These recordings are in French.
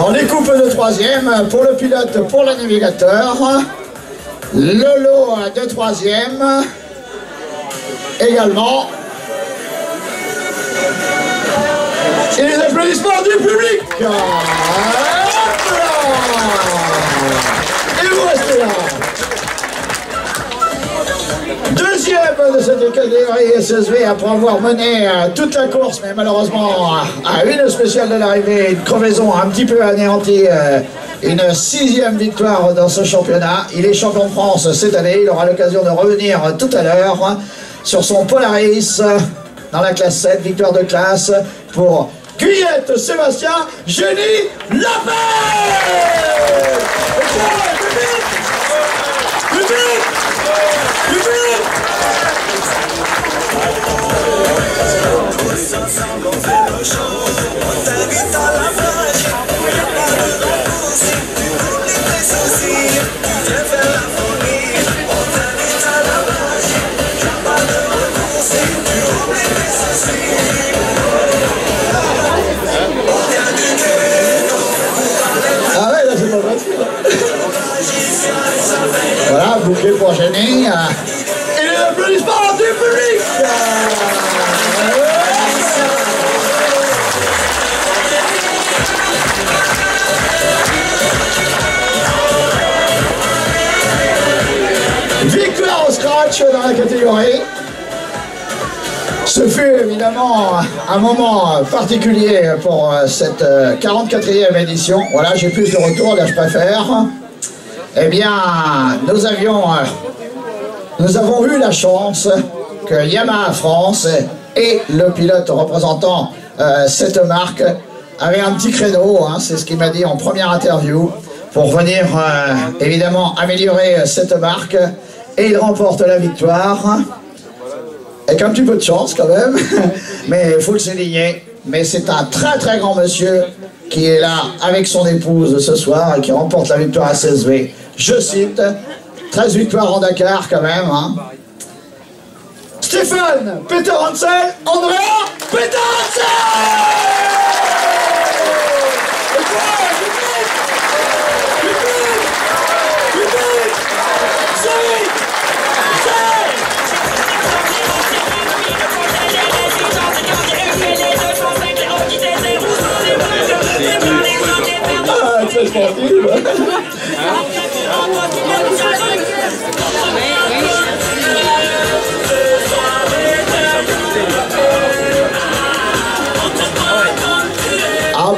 On découpe de troisième pour le pilote, pour le navigateur. Le lot de troisième également. Et les applaudissements du public. Et vous restez là. Deuxième de cette catégorie SSV après avoir mené toute la course, mais malheureusement à une spéciale de l'arrivée, une crevaison un petit peu anéantie, une 6e victoire dans ce championnat. Il est champion de France cette année, il aura l'occasion de revenir tout à l'heure sur son Polaris dans la classe 7, victoire de classe pour Guyette Sébastien Génie Lapin. Ensemble on fait le show, on t'invite à la plage, tu oublies tes soucis, tu fais la folie, on t'invite à la plage, y'a pas de raccourci, tu oublies tes soucis. On vient du Québec, ah ouais, là c'est pas facile. Voilà, bouquet pour Génie. Et les applaudissements du public. Victoire au scratch dans la catégorie. Ce fut évidemment un moment particulier pour cette 44e édition. Voilà, j'ai plus de retours, là je préfère. Eh bien, nous avons eu la chance que Yamaha France et le pilote représentant cette marque avaient un petit créneau, hein, c'est ce qu'il m'a dit en première interview, pour venir évidemment améliorer cette marque. Et il remporte la victoire, avec un petit peu de chance quand même, mais il faut le souligner. Mais c'est un très très grand monsieur qui est là avec son épouse ce soir et qui remporte la victoire à SSV. Je cite, 13 victoires en Dakar quand même. Hein. Stéphane Peter-Hansel, Andrea Peter-Hansel. Très sportive.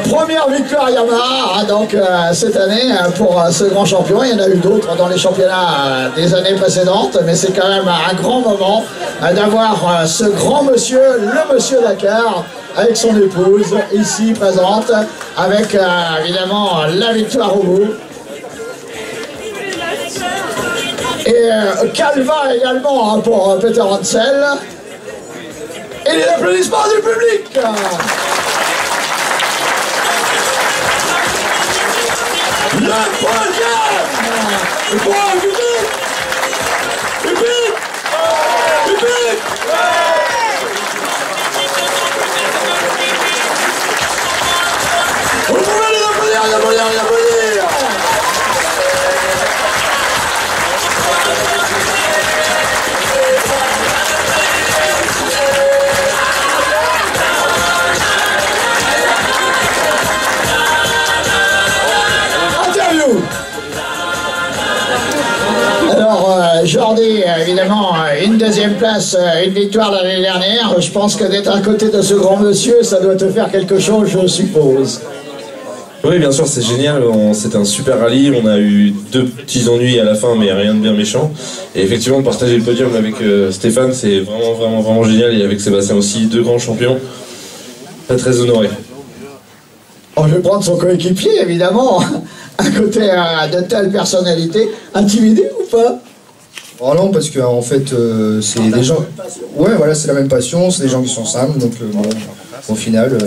Première victoire Yamaha, hein, donc cette année pour ce grand champion. Il y en a eu d'autres dans les championnats des années précédentes, mais c'est quand même un grand moment d'avoir ce grand monsieur, le monsieur Dakar, avec son épouse, ici présente, avec évidemment la victoire au bout. Et Calva également hein, pour Peter Hansel. Et les applaudissements du public. Le troisième. Le troisième. Public. Public. Vous pouvez les applaudir, les applaudir, les applaudir. Interview. Alors, Jordi, évidemment, une deuxième place, une victoire l'année dernière. Je pense que d'être à côté de ce grand monsieur, ça doit te faire quelque chose, je suppose. Oui, bien sûr, c'est génial. C'était un super rallye. On a eu 2 petits ennuis à la fin, mais rien de bien méchant. Et effectivement, partager le podium avec Stéphane, c'est vraiment génial. Et avec Sébastien aussi, 2 grands champions. Pas très honoré. Oh, je vais prendre son coéquipier, évidemment, à côté de telles personnalités. Intimidé ou pas? Oh non, parce que en fait, c'est des gens. Ouais, voilà, c'est la même passion, c'est des gens qui sont simples, donc bon, au final,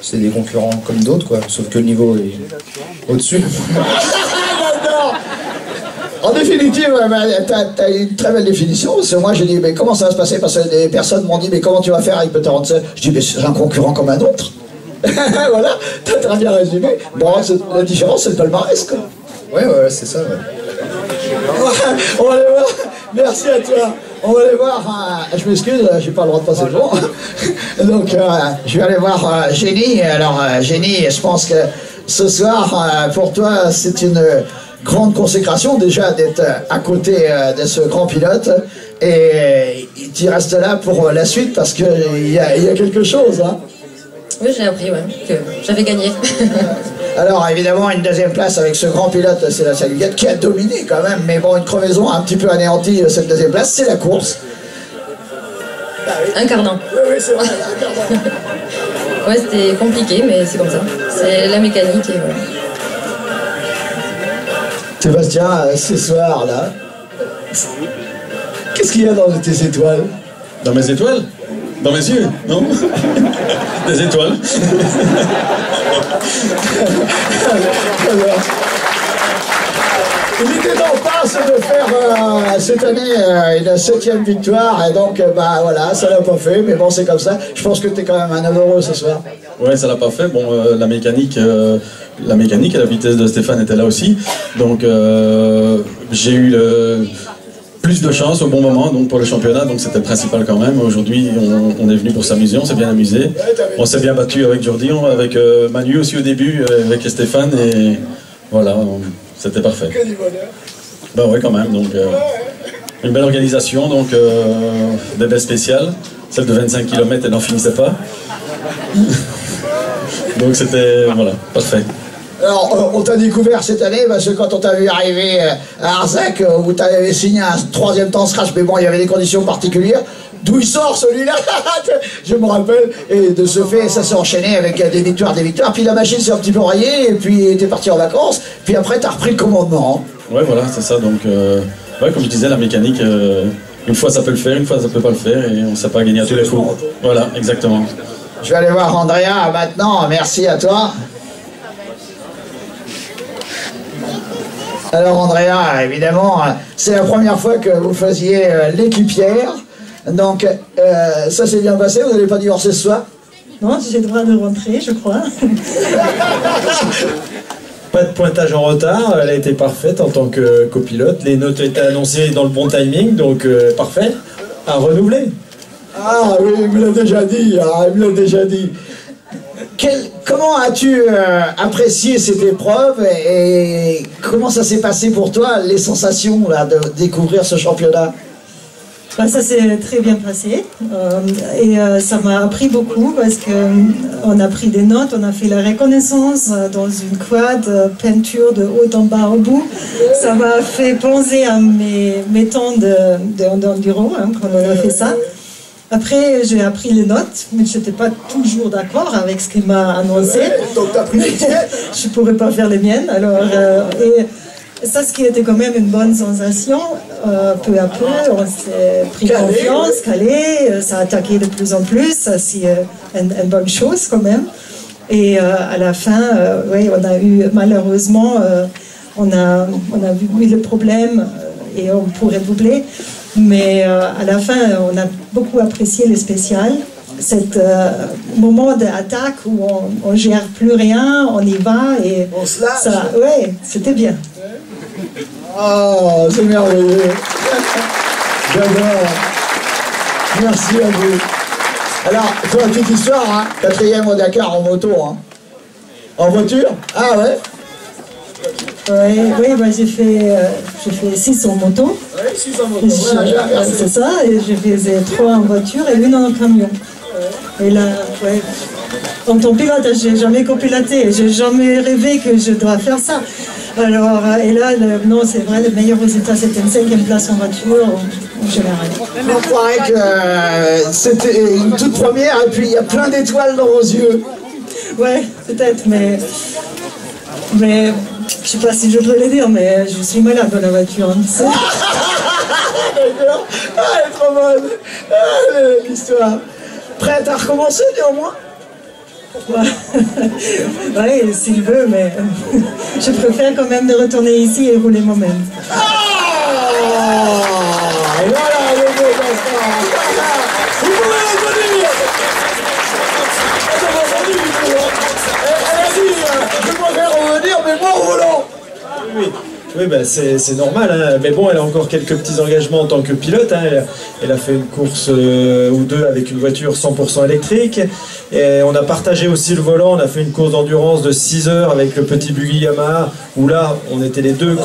c'est des concurrents comme d'autres, quoi. Sauf que le niveau est au-dessus. En définitive, t'as une très belle définition, parce que moi j'ai dit, mais comment ça va se passer? Parce que des personnes m'ont dit, mais comment tu vas faire avec Peter Hansel? Je dis, mais c'est un concurrent comme un autre. Voilà, t'as très bien résumé. Bon, la différence, c'est le palmarès, quoi. Ouais, ouais, c'est ça, ouais. On va aller voir. Merci à toi. On va aller voir. Je m'excuse, j'ai pas le droit de passer le jour. Donc, je vais aller voir Jenny. Alors, Jenny, je pense que ce soir, pour toi, c'est une grande consécration déjà d'être à côté de ce grand pilote. Et tu restes là pour la suite parce qu'il y a quelque chose. Hein. Oui, j'ai appris, ouais, que j'avais gagné. Alors évidemment une deuxième place avec ce grand pilote, c'est la Salugate qui a dominé quand même, mais bon, une crevaison a un petit peu anéanti cette deuxième place, c'est la course. Incarnant. Oui, c'est vrai, incarnant. Ouais, c'était compliqué, mais c'est comme ça. C'est la mécanique et voilà. Sébastien, ce soir là, qu'est-ce qu'il y a dans tes étoiles? Dans mes étoiles? Dans mes yeux? Non? Des étoiles. Il était en passe de faire cette année une 7e victoire et donc bah voilà, ça l'a pas fait, mais bon c'est comme ça. Je pense que tu es quand même un homme heureux ce soir. Ouais, ça l'a pas fait. Bon, la mécanique et la vitesse de Stéphane étaient là aussi. Donc j'ai eu plus de chance au bon moment donc pour le championnat, donc c'était le principal quand même. Aujourd'hui on est venu pour s'amuser, on s'est bien amusé. On s'est bien battu avec Jordi, avec Manu aussi au début, avec Stéphane et voilà, c'était parfait. Que du bonheur. Bah ouais quand même, donc une belle organisation, donc des baies spéciales. Celle de 25 km elle n'en finissait pas. Donc c'était, voilà, parfait. Alors, on t'a découvert cette année parce que quand on t'a vu arriver à Arzac, où tu avais signé un 3e temps scratch, mais bon, il y avait des conditions particulières. D'où il sort celui-là? Je me rappelle. Et de ce fait, ça s'est enchaîné avec des victoires. Puis la machine s'est un petit peu raillée, et puis t'es parti en vacances. Puis après, t'as repris le commandement. Ouais, voilà, c'est ça. Donc, ouais, comme je disais, la mécanique, une fois ça peut le faire, une fois ça peut pas le faire, et on ne sait pas gagner à tous les coups. Voilà, exactement. Je vais aller voir Andrea maintenant. Merci à toi. Alors Andrea, évidemment, c'est la première fois que vous faisiez l'équipière. Donc, ça s'est bien passé, vous n'allez pas divorcer ce soir? Non, j'ai le droit de rentrer, je crois. Pas de pointage en retard, elle a été parfaite en tant que copilote. Les notes étaient annoncées dans le bon timing, donc parfait. À renouveler. Ah oui, il me l'a déjà dit, il me l'a déjà dit. Comment as-tu apprécié cette épreuve et comment ça s'est passé pour toi, les sensations là, de découvrir ce championnat? Bah, ça s'est très bien passé et ça m'a appris beaucoup parce qu'on a pris des notes, on a fait la reconnaissance dans une quad, peinture de haut en bas au bout. Ça m'a fait penser à mes temps d'enduro quand on a fait ça. Après, j'ai appris les notes, mais je n'étais pas toujours d'accord avec ce qu'il m'a annoncé. Donc t'as pris je ne pourrais pas faire les miennes. Alors, et ça, ce qui était quand même une bonne sensation, peu à peu, on s'est pris confiance, calé, ça a attaqué de plus en plus, ça c'est une bonne chose quand même. Et à la fin, oui, on a eu, malheureusement, on a vu le problème et on pourrait doubler. Mais à la fin, on a beaucoup apprécié les spéciales. Cet moment d'attaque où on ne gère plus rien, on y va et on se lâche. Ça, ouais, c'était bien. Oh, c'est merveilleux. J'adore. Merci à vous. Alors, pour la petite histoire, hein, 4e au Dakar en moto. Hein. En voiture? Ah ouais? Oui, bah, j'ai fait 6 en moto. Oui, 6 en moto. Voilà, c'est ça, et je faisais 3 en voiture et 1 en camion. Et là, ouais. En tant que pilote, j'ai jamais copiloté, j'ai jamais rêvé que je dois faire ça. Alors, et là, non, c'est vrai, le meilleur résultat, c'était une 5e place en voiture en général. On croirait que c'était une toute première et puis il y a plein d'étoiles dans vos yeux. Ouais, peut-être, mais je sais pas si je peux le dire, mais je suis malade dans la voiture. D'accord. Ah, elle est trop bonne. Ah, l'histoire. Prête à recommencer néanmoins? Oui, s'il veut, mais je préfère quand même de retourner ici et rouler moi-même. Ah, voilà le beau instant. Vous pouvez l'applaudir. Oui, oui ben c'est normal, hein. Mais bon, elle a encore quelques petits engagements en tant que pilote, hein. Elle a fait une course ou deux avec une voiture 100% électrique. Et on a partagé aussi le volant, on a fait une course d'endurance de 6 heures avec le petit buggy Yamaha, où là, on était les deux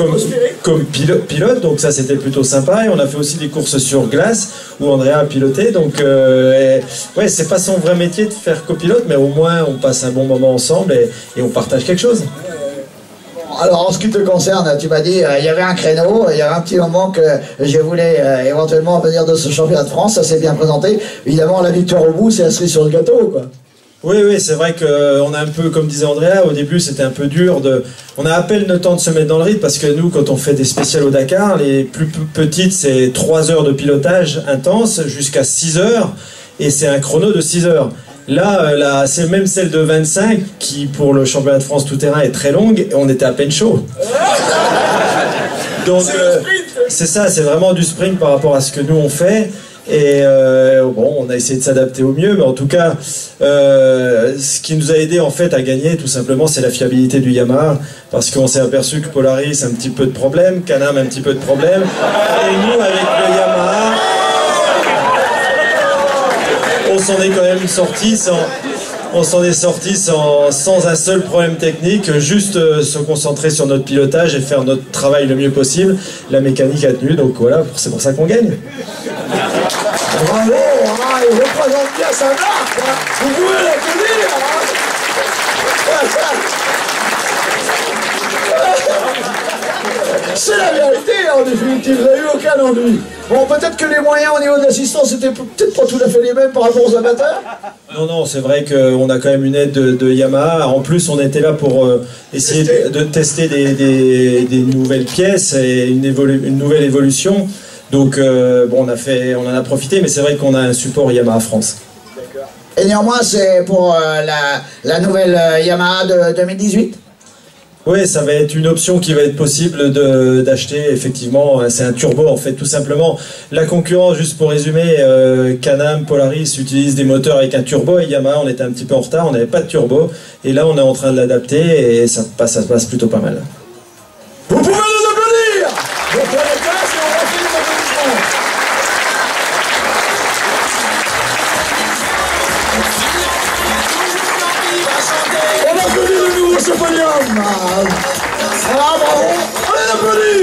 comme pilote, donc ça c'était plutôt sympa. Et on a fait aussi des courses sur glace, où Andrea a piloté. Donc, ouais, c'est pas son vrai métier de faire copilote, mais au moins on passe un bon moment ensemble et on partage quelque chose. Alors en ce qui te concerne, tu m'as dit il y avait un créneau, il y avait un petit moment que je voulais éventuellement venir de ce championnat de France, ça s'est bien présenté. Évidemment la victoire au bout, c'est la cerise sur le gâteau, quoi. Oui, oui, c'est vrai qu'on a un peu, comme disait Andrea, au début c'était un peu dur. On a à peine le temps de se mettre dans le rythme parce que nous, quand on fait des spéciales au Dakar, les plus petites c'est 3 heures de pilotage intense jusqu'à 6 heures et c'est un chrono de 6 heures. Là, c'est même celle de 25 qui, pour le championnat de France tout-terrain, est très longue et on était à peine chaud. Donc, c'est ça, c'est vraiment du sprint par rapport à ce que nous on fait. Et bon, on a essayé de s'adapter au mieux, mais en tout cas, ce qui nous a aidé en fait à gagner, tout simplement, c'est la fiabilité du Yamaha, parce qu'on s'est aperçu que Polaris a un petit peu de problème, Can-Am a un petit peu de problème, et nous, avec le Yamaha, on s'en est quand même sorti sans un seul problème technique, juste se concentrer sur notre pilotage et faire notre travail le mieux possible. La mécanique a tenu, donc voilà, c'est pour ça qu'on gagne. Bravo, il représente bien sa marque, hein. Vous pouvez l'applaudir, C'est la vérité, en définitive, vous n'avez eu aucun ennui. Bon, peut-être que les moyens au niveau de l'assistance étaient peut-être pas tout à fait les mêmes par rapport aux amateurs. Non, non, c'est vrai qu'on a quand même une aide de Yamaha. En plus, on était là pour essayer de tester des nouvelles pièces et une nouvelle évolution. Donc, bon, on en a profité, mais c'est vrai qu'on a un support Yamaha France. Et néanmoins, c'est pour la nouvelle Yamaha de 2018 ? Oui, ça va être une option qui va être possible d'acheter, effectivement. C'est un turbo, en fait, tout simplement. La concurrence, juste pour résumer, Can-Am, Polaris utilisent des moteurs avec un turbo, et Yamaha, on était un petit peu en retard, on n'avait pas de turbo. Et là, on est en train de l'adapter, et ça passe plutôt pas mal. Vous pouvez nous applaudir. Vous prenez place et on va finir l'applaudissement. On applaudit de nouveau ce podium. Ah, bravo. Allez, applaudis.